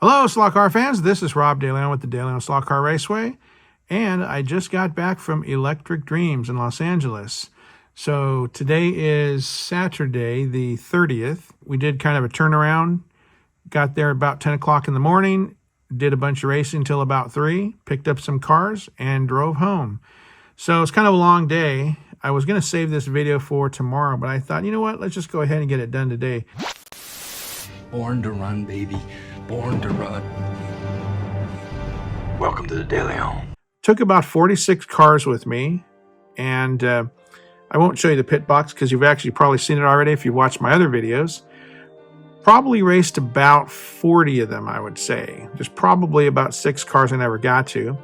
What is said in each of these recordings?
Hello, Slot Car fans. This is Rob DeLeon with the DeLeon Slot Car Raceway, and I just got back from Electric Dreams in Los Angeles. So today is Saturday, the 30th. We did kind of a turnaround. Got there about 10 o'clock in the morning, did a bunch of racing until about 3, picked up some cars, and drove home. So it's kind of a long day. I was going to save this video for tomorrow, but I thought, you know what, let's just go ahead and get it done today. Born to run, baby. Born to run. Welcome to the DeLeon. Took about 46 cars with me, and I won't show you the pit box because you've actually probably seen it already if you've watched my other videos. Probably raced about 40 of them, I would say. There's probably about 6 cars I never got to.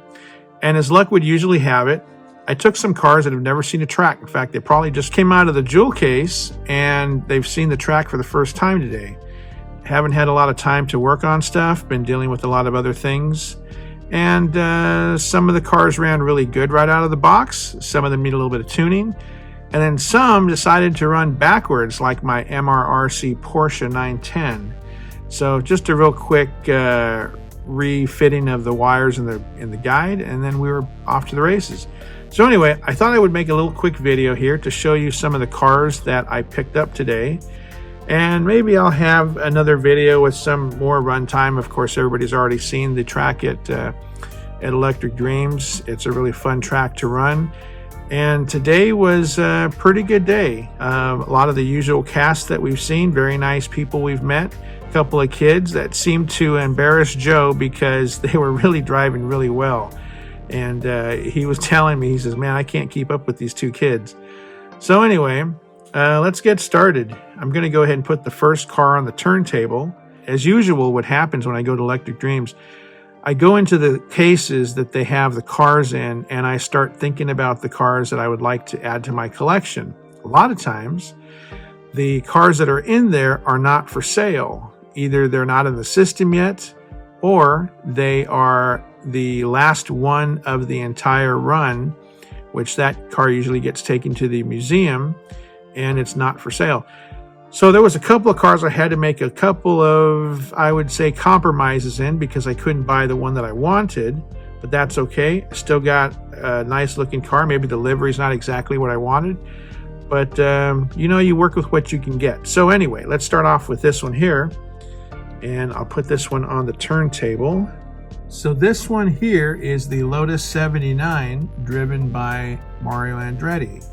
And as luck would usually have it, I took some cars that have never seen a track. In fact, they probably just came out of the jewel case and they've seen the track for the first time today. Haven't had a lot of time to work on stuff, been dealing with a lot of other things. And some of the cars ran really good right out of the box. Some of them need a little bit of tuning. And then some decided to run backwards, like my MRRC Porsche 910. So just a real quick refitting of the wires in the guide, and then we were off to the races. So anyway, I thought I would make a little quick video here to show you some of the cars that I picked up today. And maybe I'll have another video with some more runtime. Of course, everybody's already seen the track at Electric Dreams. It's a really fun track to run. And today was a pretty good day. A lot of the usual cast that we've seen, very nice people we've met. A couple of kids that seemed to embarrass Joe because they were really driving really well. And he was telling me, he says, man, I can't keep up with these 2 kids. So anyway, let's get started. I'm going to go ahead and put the first car on the turntable. As usual, what happens when I go to Electric Dreams, I go into the cases that they have the cars in, and I start thinking about the cars that I would like to add to my collection. A lot of times, the cars that are in there are not for sale. Either they're not in the system yet, or they are the last one of the entire run, which that car usually gets taken to the museum, and it's not for sale. So there was a couple of cars I had to make a couple of, I would say, compromises in because I couldn't buy the one that I wanted, but that's okay. Still got a nice looking car. Maybe the livery's not exactly what I wanted, but you know, you work with what you can get. So anyway, let's start off with this one here, and I'll put this one on the turntable. So this one here is the Lotus 79 driven by Mario Andretti.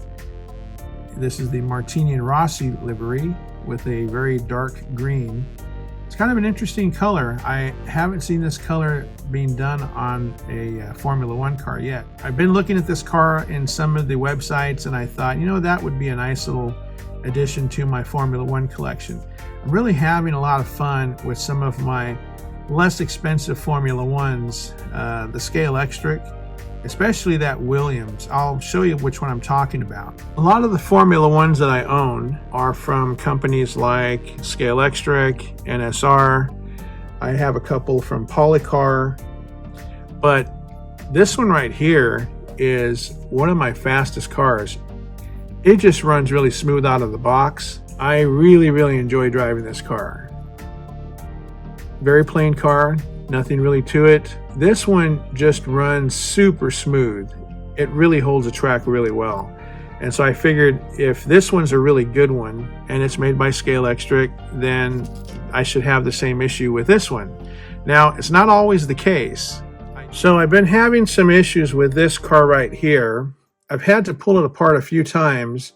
This is the Martini and Rossi livery with a very dark green. It's kind of an interesting color. I haven't seen this color being done on a Formula One car yet. I've been looking at this car in some of the websites, and I thought, you know, that would be a nice little addition to my Formula One collection. I'm really having a lot of fun with some of my less expensive Formula Ones, the Scalextric, especially that Williams. I'll show you which one I'm talking about. A lot of the Formula Ones that I own are from companies like Scalextric, NSR. I have a couple from Polycar, but this one right here is one of my fastest cars. It just runs really smooth out of the box. I really enjoy driving this car. Very plain car, nothing really to it. This one just runs super smooth. It really holds the track really well. And so I figured if this one's a really good one and it's made by Scalextric, then I should have the same issue with this one. Now, it's not always the case. So I've been having some issues with this car right here. I've had to pull it apart a few times.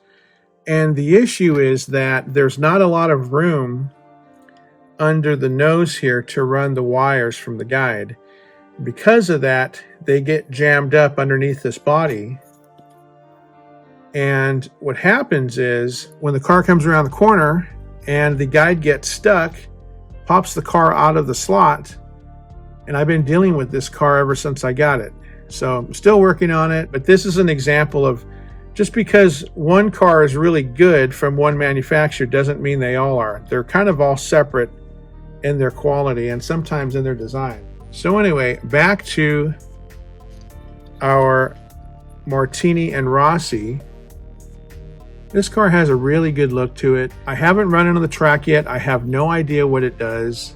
And the issue is that there's not a lot of room under the nose here to run the wires from the guide. Because of that, they get jammed up underneath this body. And what happens is when the car comes around the corner and the guide gets stuck, pops the car out of the slot. And I've been dealing with this car ever since I got it. So I'm still working on it, but this is an example of just because one car is really good from one manufacturer doesn't mean they all are. They're kind of all separate in their quality and sometimes in their design. So anyway, back to our Martini and Rossi. This car has a really good look to it. I haven't run it on the track yet. I have no idea what it does.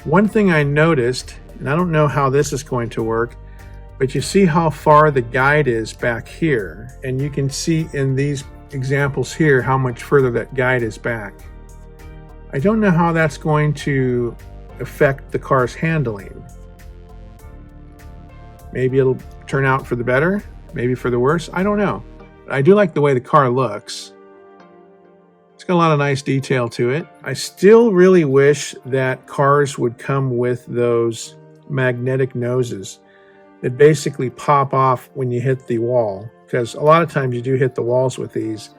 One thing I noticed, and I don't know how this is going to work, but you see how far the guide is back here, and you can see in these examples here how much further that guide is back. I don't know how that's going to affect the car's handling. Maybe it'll turn out for the better, maybe for the worse, I don't know. But I do like the way the car looks. It's got a lot of nice detail to it. I still really wish that cars would come with those magnetic noses that basically pop off when you hit the wall, because a lot of times you do hit the walls with these.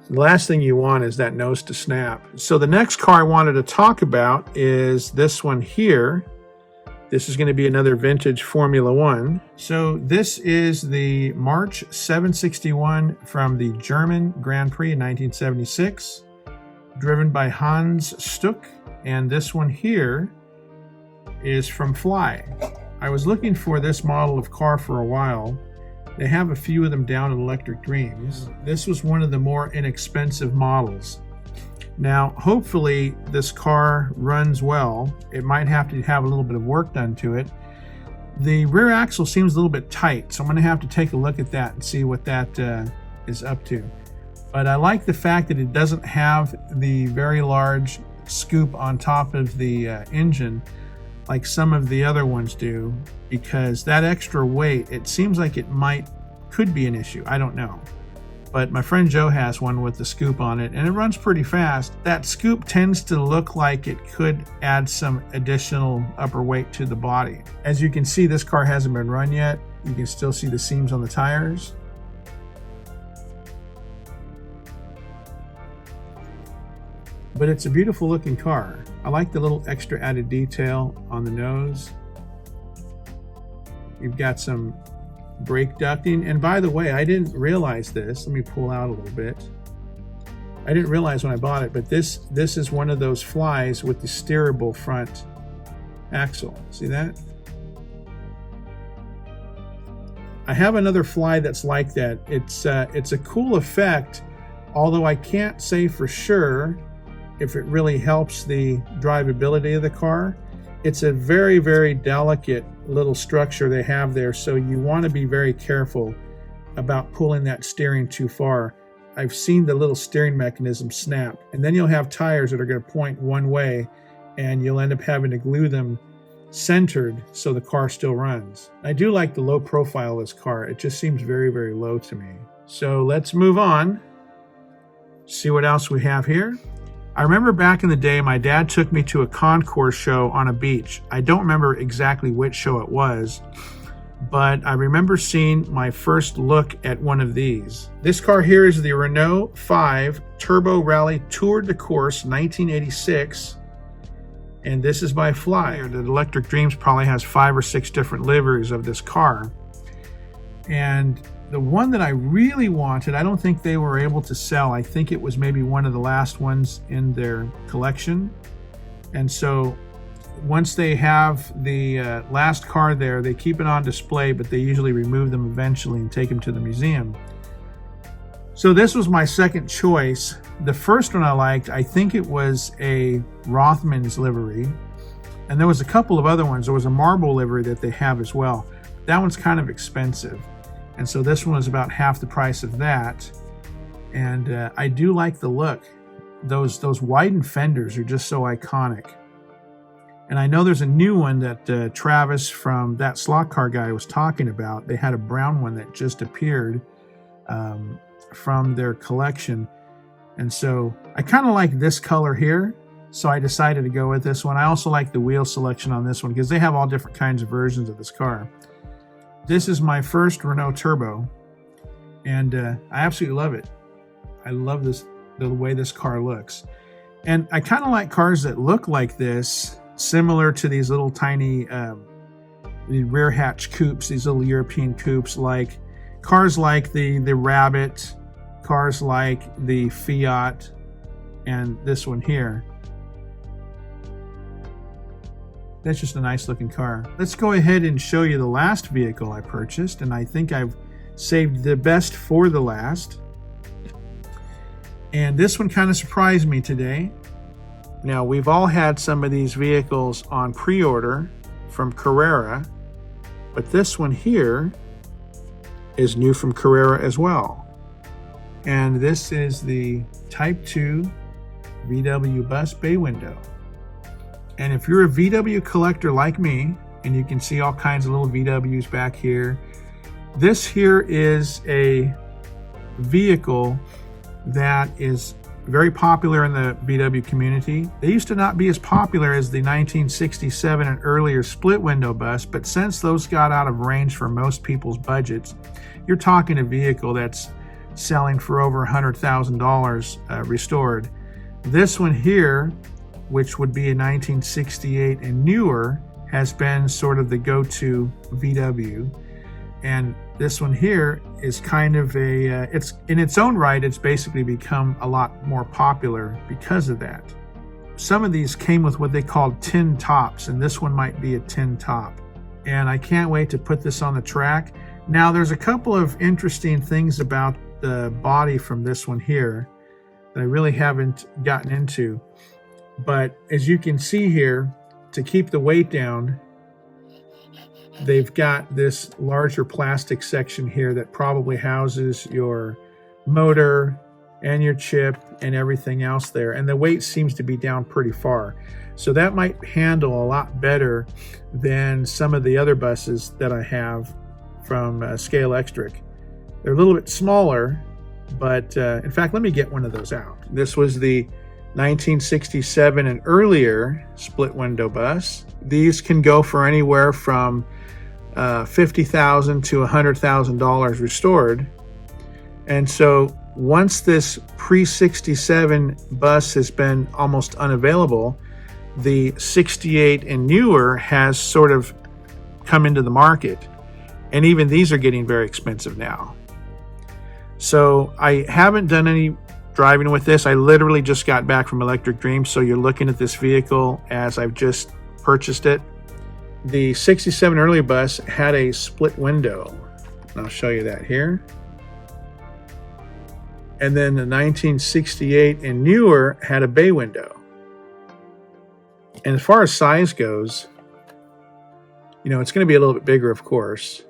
The last thing you want is that nose to snap. So the next car I wanted to talk about is this one here. This is going to be another vintage Formula One. So this is the March 761 from the German Grand Prix in 1976, driven by Hans Stuck. And this one here is from Fly. I was looking for this model of car for a while. They have a few of them down at Electric Dreams. This was one of the more inexpensive models. Now, hopefully this car runs well. It might have to have a little bit of work done to it. The rear axle seems a little bit tight, so I'm gonna have to take a look at that and see what that is up to. But I like the fact that it doesn't have the very large scoop on top of the engine like some of the other ones do, because that extra weight, it seems like it could be an issue. I don't know. But my friend Joe has one with the scoop on it, and it runs pretty fast. That scoop tends to look like it could add some additional upper weight to the body. As you can see, this car hasn't been run yet. You can still see the seams on the tires. But it's a beautiful looking car. I like the little extra added detail on the nose. You've got some brake ducting, and by the way, I didn't realize this. Let me pull out a little bit. I didn't realize when I bought it, but this is one of those Flies with the steerable front axle. See that? I have another Fly that's like that. It's a cool effect, although I can't say for sure if it really helps the drivability of the car. It's a very, very delicate little structure they have there, so you want to be very careful about pulling that steering too far. I've seen the little steering mechanism snap, and then you'll have tires that are going to point one way, and you'll end up having to glue them centered so the car still runs. I do like the low profile of this car. It just seems very, very low to me. So let's move on, see what else we have here. I remember back in the day, my dad took me to a concours show on a beach. I don't remember exactly which show it was, but I remember seeing my first look at one of these. This car here is the Renault 5 Turbo Rally Tour de Course 1986, and this is by Fly. The Electric Dreams probably has 5 or 6 different liveries of this car. And the one that I really wanted, I don't think they were able to sell. I think it was maybe one of the last ones in their collection. And so once they have the last car there, they keep it on display, but they usually remove them eventually and take them to the museum. So this was my second choice. The first one I liked, I think it was a Rothmans livery. And there was a couple of other ones. There was a marble livery that they have as well. That one's kind of expensive. And so this one is about half the price of that. And I do like the look. Those widened fenders are just so iconic. And I know there's a new one that Travis from That Slot Car Guy was talking about. They had a brown one that just appeared from their collection. And so I kind of like this color here. So I decided to go with this one. I also like the wheel selection on this one because they have all different kinds of versions of this car. This is my first Renault Turbo, and I absolutely love it. I love the way this car looks. And I kind of like cars that look like this, similar to these little tiny rear hatch coupes, these little European coupes, like cars like the Rabbit, cars like the Fiat, and this one here. That's just a nice looking car. Let's go ahead and show you the last vehicle I purchased, and I think I've saved the best for the last. And this one kind of surprised me today. Now, we've all had some of these vehicles on pre-order from Carrera, but this one here is new from Carrera as well. And this is the Type 2 VW bus bay window. And if you're a VW collector like me, and you can see all kinds of little VWs back here, this here is a vehicle that is very popular in the VW community. They used to not be as popular as the 1967 and earlier split window bus, but since those got out of range for most people's budgets, you're talking a vehicle that's selling for over $100,000 restored. This one here, which would be a 1968 and newer, has been sort of the go-to VW. And this one here is kind of it's in its own right, it's basically become a lot more popular because of that. Some of these came with what they called tin tops, and this one might be a tin top. And I can't wait to put this on the track. Now, there's a couple of interesting things about the body from this one here that I really haven't gotten into. But as you can see here, to keep the weight down, they've got this larger plastic section here that probably houses your motor and your chip and everything else there. And the weight seems to be down pretty far. So that might handle a lot better than some of the other buses that I have from Scalextric. They're a little bit smaller, but in fact, let me get one of those out. This was the 1967 and earlier split window bus. These can go for anywhere from $50,000 to $100,000 restored. And so once this pre-67 bus has been almost unavailable, the 68 and newer has sort of come into the market. And even these are getting very expensive now. So I haven't done any driving with this. I literally just got back from Electric Dreams, so you're looking at this vehicle as I've just purchased it. The 67 earlier bus had a split window, and I'll show you that here. And then the 1968 and newer had a bay window. And as far as size goes, you know, it's going to be a little bit bigger, of course,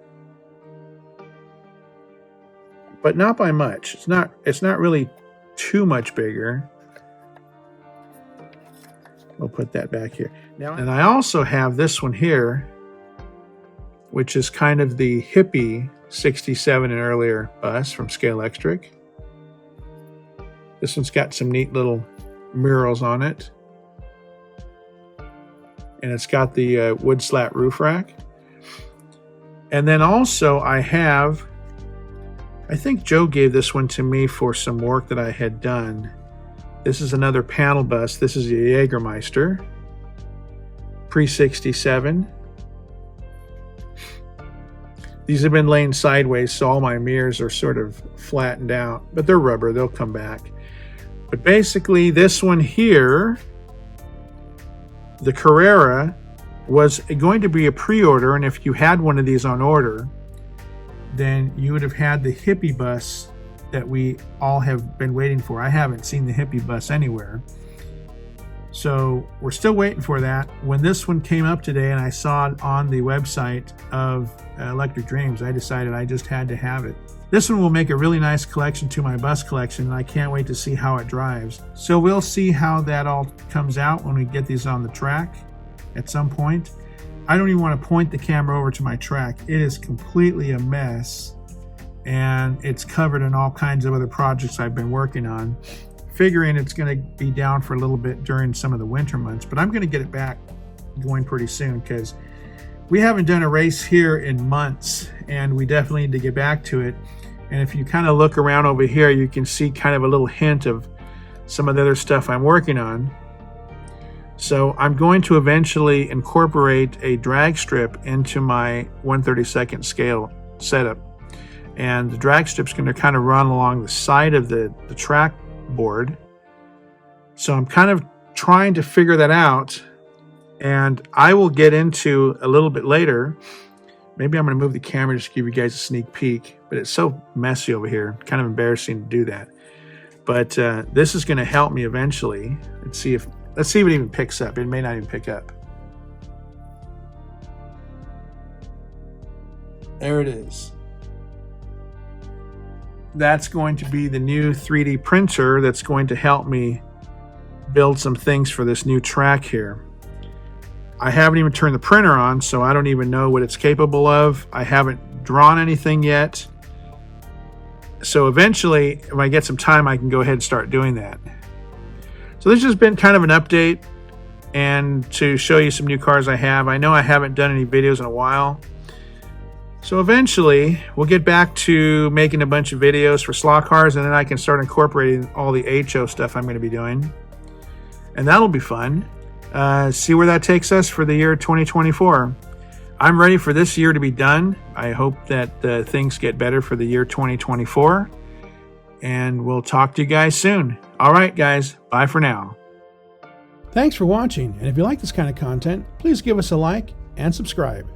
but not by much. It's not really too much bigger. We'll put that back here. Now, and I also have this one here, which is kind of the hippie 67 and earlier bus from Scalextric. This one's got some neat little murals on it. And it's got the wood slat roof rack. And then also I have, I think Joe gave this one to me for some work that I had done. This is another panel bus. This is a Jägermeister, pre-67. These have been laying sideways, so all my mirrors are sort of flattened out, but they're rubber, they'll come back. But basically this one here, the Carrera, was going to be a pre-order, and if you had one of these on order, then you would have had the hippie bus that we all have been waiting for. I haven't seen the hippie bus anywhere. So we're still waiting for that. When this one came up today and I saw it on the website of Electric Dreams, I decided I just had to have it. This one will make a really nice collection to my bus collection, and I can't wait to see how it drives. So we'll see how that all comes out when we get these on the track at some point. I don't even want to point the camera over to my track. It is completely a mess, and it's covered in all kinds of other projects I've been working on, figuring it's going to be down for a little bit during some of the winter months, but I'm going to get it back going pretty soon because we haven't done a race here in months, and we definitely need to get back to it. And if you kind of look around over here, you can see kind of a little hint of some of the other stuff I'm working on. So I'm going to eventually incorporate a drag strip into my 1/32 scale setup. And the drag strip's going to kind of run along the side of the track board. So I'm kind of trying to figure that out. And I will get into a little bit later. Maybe I'm going to move the camera just to give you guys a sneak peek. But it's so messy over here. Kind of embarrassing to do that. But this is going to help me eventually. Let's see if Let's see if it even picks up. It may not even pick up. There it is. That's going to be the new 3D printer that's going to help me build some things for this new track here. I haven't even turned the printer on, so I don't even know what it's capable of. I haven't drawn anything yet. So eventually, if I get some time, I can go ahead and start doing that. So this has been kind of an update and to show you some new cars I have. I know I haven't done any videos in a while. So eventually, we'll get back to making a bunch of videos for slot cars, and then I can start incorporating all the HO stuff I'm going to be doing. And that'll be fun. See where that takes us for the year 2024. I'm ready for this year to be done. I hope that things get better for the year 2024. And we'll talk to you guys soon. All right, guys. Bye for now. Thanks for watching. And if you like this kind of content, please give us a like and subscribe.